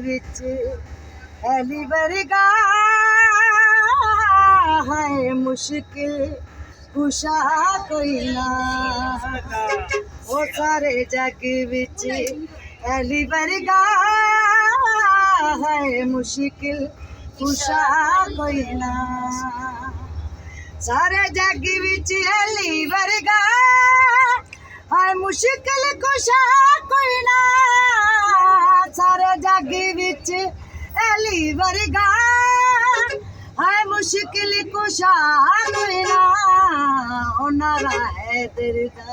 विच ऐली वर्गा है मुश्किल कुशा कोई ना ओ सारे जग विच ऐली वर्गा है मुश्किल कुशा कोई ना सारे जग विच ऐली वर्गा है मुश्किल कुशा कोई ना सारे जग विच ऐली वर्गा है मुश्किल कुशा कोई ना ओ नारा है तेरे दा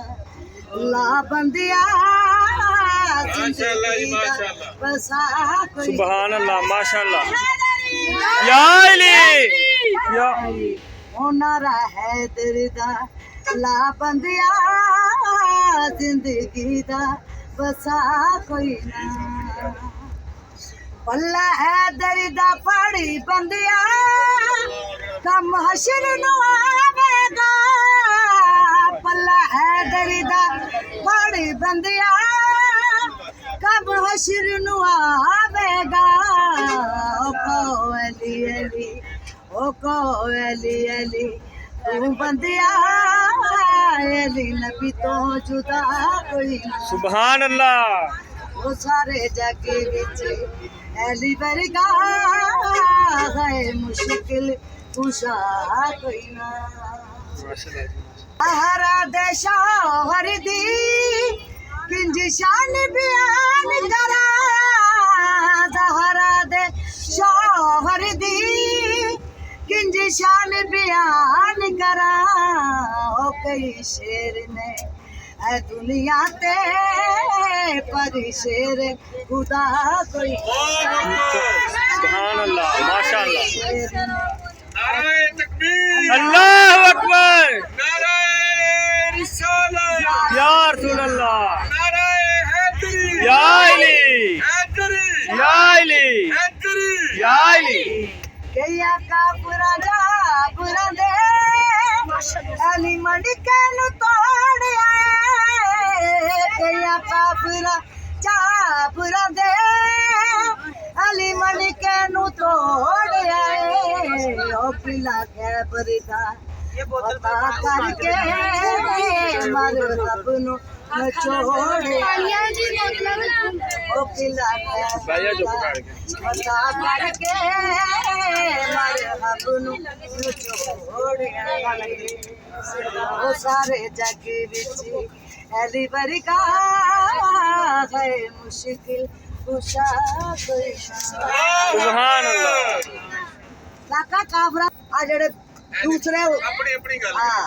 ला बंदिया बसा कोई सुभान अल्लाह माशाअल्लाह या अली या ओ नारा है तेरे दा ला बंदिया जिंदगी दा बसा कोई ना पल्ला है दर्दा पड़ी बंदिया कम हशर नु आवेगा पल्ला है दर्दा पड़ी बंदिया कम हशर नु आवेगा ओ को अली अली ओ को अली अली तू बंदिया अली नबी तो जुदा कोई ना सुभान अल्लाह वो सारे जग विच ऐली वर्गा है मुश्किल कुशा कोई ना हरा दे शौहर दी किंज शान बयान करा जहरा दे शौहर दी किंज शान बयान करा ओ कई शेर ने है दुनिया ते पर शेर खुदा कोई सुभान अल्लाह माशाअल्लाह नाराए तकबीर अल्लाहु अकबर नाराए रिसालत या रसूल अल्लाह नाराए हैदरी या अली हैदरी या अली हैदरी या अली कया का पूरा जा पूरा दे अली मणिके नु तोड़ आए कया का पूरा जा पूरा दे अली मणिके नु तोड़ आए ओ पिला के बरदा पता करके मर रब नु छोड़े ओ पिला भैया जो पकड़ के पता करके मर रब नु छोड़े ओ सारे जग विच ऐली वर्गा है मुश्किल कुशा कोई ना सुभान अल्लाह काका काफरा आ जेड़े दूसरे अपनी अपनी गल हाँ